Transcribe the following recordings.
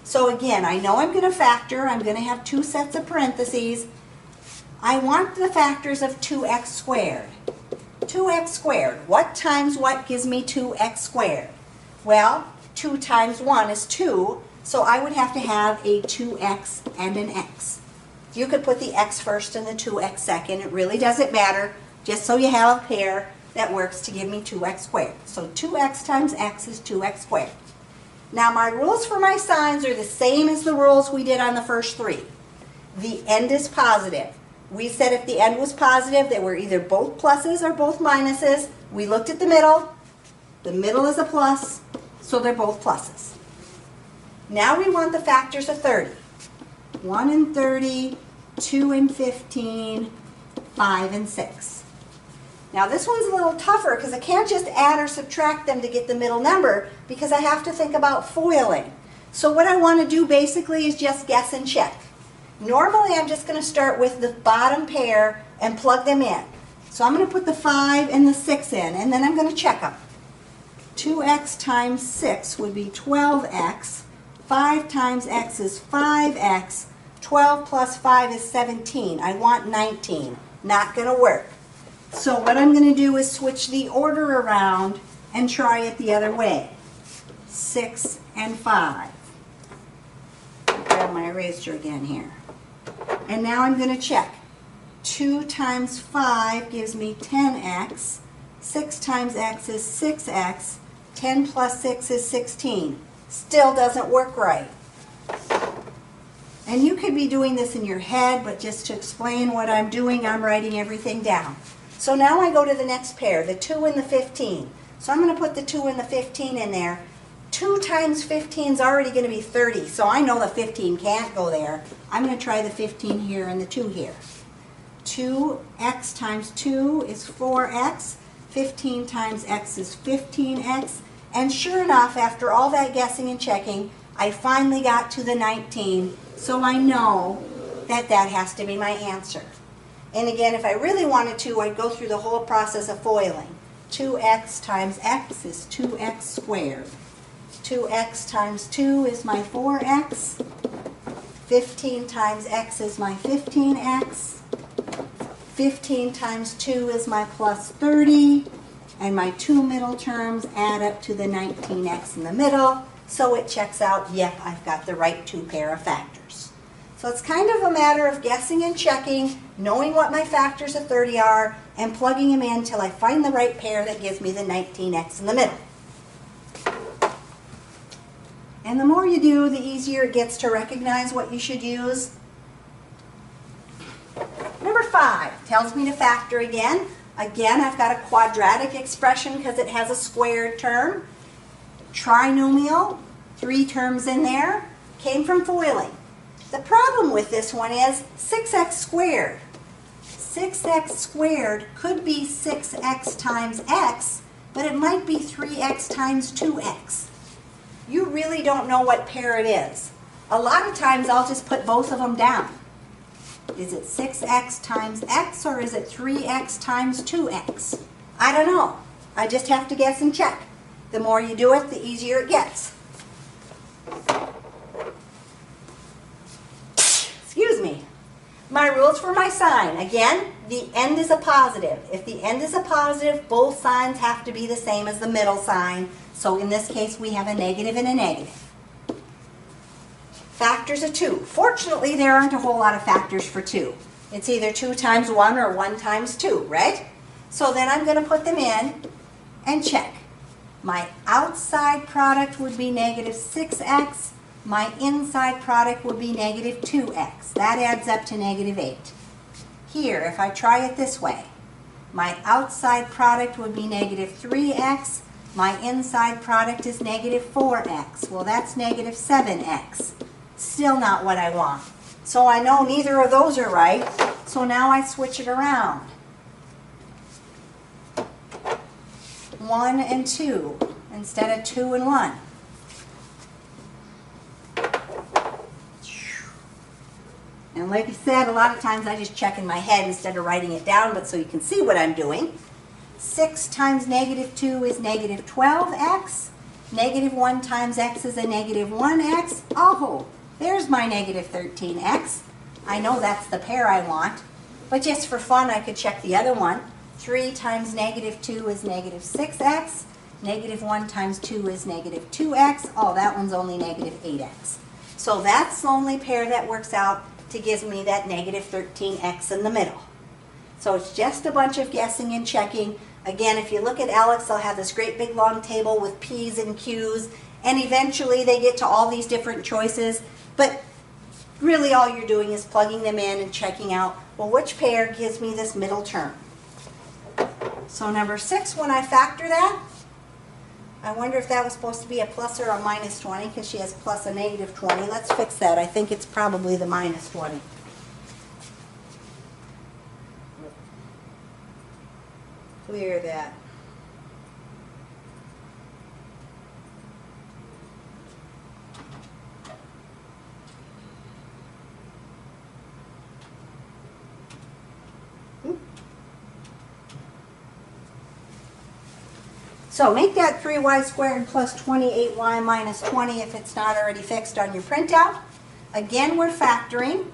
So again, I know I'm going to factor. I'm going to have two sets of parentheses. I want the factors of 2x squared. 2x squared. What times what gives me 2x squared? Well, 2 times 1 is 2, so I would have to have a 2x and an x. You could put the x first and the 2x second. It really doesn't matter, just so you have a pair that works to give me 2x squared. So 2x times x is 2x squared. Now my rules for my signs are the same as the rules we did on the first three. The end is positive. We said if the end was positive, they were either both pluses or both minuses. We looked at the middle. The middle is a plus, so they're both pluses. Now we want the factors of 30. 1 and 30, 2 and 15, 5 and 6. Now this one's a little tougher because I can't just add or subtract them to get the middle number because I have to think about foiling. So what I want to do basically is just guess and check. Normally I'm just going to start with the bottom pair and plug them in. So I'm going to put the 5 and the 6 in, and then I'm going to check them. 2x times 6 would be 12x. 5 times x is 5x. 12 plus 5 is 17. I want 19. Not going to work. So what I'm going to do is switch the order around and try it the other way. 6 and 5. Grab my eraser again here. And now I'm going to check. 2 times 5 gives me 10x. 6 times x is 6x. 10 plus 6 is 16. Still doesn't work right. And you could be doing this in your head, but just to explain what I'm doing, I'm writing everything down. So now I go to the next pair, the 2 and the 15. So I'm going to put the 2 and the 15 in there. 2 times 15 is already going to be 30, so I know the 15 can't go there. I'm going to try the 15 here and the 2 here. 2x times 2 is 4x. 15 times x is 15x. And sure enough, after all that guessing and checking, I finally got to the 19, so I know that that has to be my answer. And again, if I really wanted to, I'd go through the whole process of foiling. 2x times x is 2x squared. 2x times 2 is my 4x. 15 times x is my 15x. 15 times 2 is my plus 30. And my two middle terms add up to the 19x in the middle. So it checks out, yep, I've got the right two pair of factors. So it's kind of a matter of guessing and checking, knowing what my factors of 30 are, and plugging them in until I find the right pair that gives me the 19x in the middle. And the more you do, the easier it gets to recognize what you should use. Number 5 tells me to factor again. Again, I've got a quadratic expression because it has a squared term. Trinomial, 3 terms in there, came from foiling. The problem with this one is 6x squared. 6x squared could be 6x times x, but it might be 3x times 2x. You really don't know what pair it is. A lot of times I'll just put both of them down. Is it 6x times x or is it 3x times 2x? I don't know. I just have to guess and check. The more you do it, the easier it gets. Excuse me. My rules for my sign. Again, the end is a positive. If the end is a positive, both signs have to be the same as the middle sign. So in this case, we have a negative and a negative. Factors of 2. Fortunately, there aren't a whole lot of factors for 2. It's either 2 times 1 or 1 times 2, right? So then I'm going to put them in and check. My outside product would be negative 6x. My inside product would be negative 2x. That adds up to negative 8. Here, if I try it this way, my outside product would be negative 3x. My inside product is negative 4x. Well, that's negative 7x. Still not what I want. So I know neither of those are right. So now I switch it around. 1 and 2 instead of 2 and 1. And like I said, a lot of times I just check in my head instead of writing it down, but so you can see what I'm doing. 6 times negative 2 is negative 12x. Negative 1 times x is a negative 1x. Oh, there's my negative 13x. I know that's the pair I want, but just for fun I could check the other one. 3 times negative 2 is negative 6x. Negative 1 times 2 is negative 2x. Oh, that one's only negative 8x. So that's the only pair that works out to give me that negative 13x in the middle. So it's just a bunch of guessing and checking. Again, if you look at Alex, they'll have this great big long table with P's and Q's, and eventually they get to all these different choices. But really all you're doing is plugging them in and checking out, well, which pair gives me this middle term? So number 6, when I factor that, I wonder if that was supposed to be a plus or a minus 20 because she has plus a negative 20. Let's fix that. I think it's probably the minus 20. Clear that. So make that 3y squared plus 28y minus 20 if it's not already fixed on your printout. Again, we're factoring.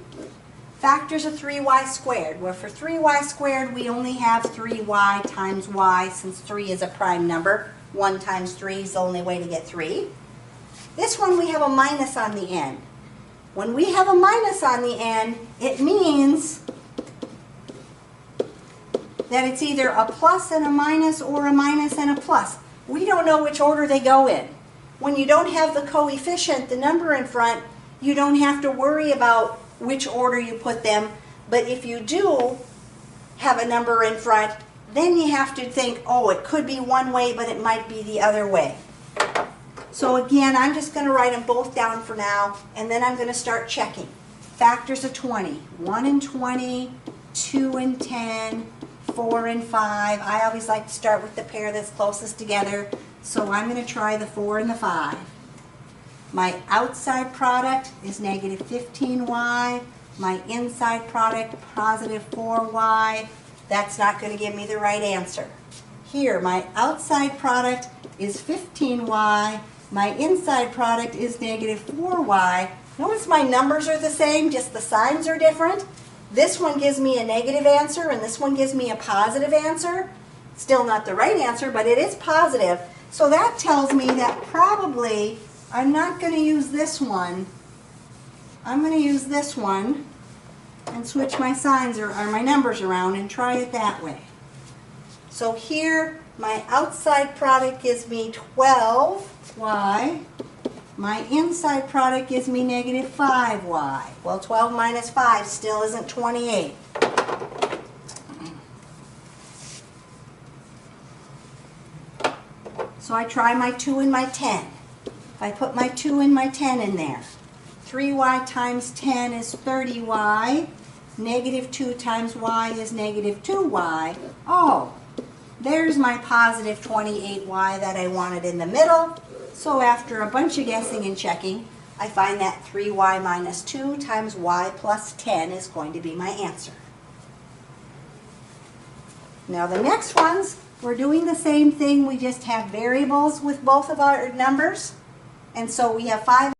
Factors of 3y squared. Well, for 3y squared, we only have 3y times y since 3 is a prime number. 1 times 3 is the only way to get 3. This one, we have a minus on the end. When we have a minus on the end, it means that it's either a plus and a minus or a minus and a plus. We don't know which order they go in. When you don't have the coefficient, the number in front, you don't have to worry about which order you put them. But if you do have a number in front, then you have to think, oh, it could be one way, but it might be the other way. So again, I'm just going to write them both down for now, and then I'm going to start checking. Factors of 20. 1 and 20, 2 and 10, 4 and 5. I always like to start with the pair that's closest together, so I'm going to try the 4 and the 5. My outside product is negative 15y. My inside product, positive 4y. That's not going to give me the right answer. Here, my outside product is 15y. My inside product is negative 4y. Notice my numbers are the same, just the signs are different. This one gives me a negative answer, and this one gives me a positive answer. Still not the right answer, but it is positive. So that tells me that probably I'm not going to use this one. I'm going to use this one and switch my signs or my numbers around and try it that way. So here, my outside product gives me 12y. My inside product gives me negative 5y. Well, 12 minus 5 still isn't 28. So I try my 2 and my 10. If I put my 2 and my 10 in there, 3y times 10 is 30y. Negative 2 times y is negative 2y. Oh, there's my positive 28y that I wanted in the middle. So after a bunch of guessing and checking, I find that 3y minus 2 times y plus 10 is going to be my answer. Now the next ones, we're doing the same thing. We just have variables with both of our numbers. And so we have 5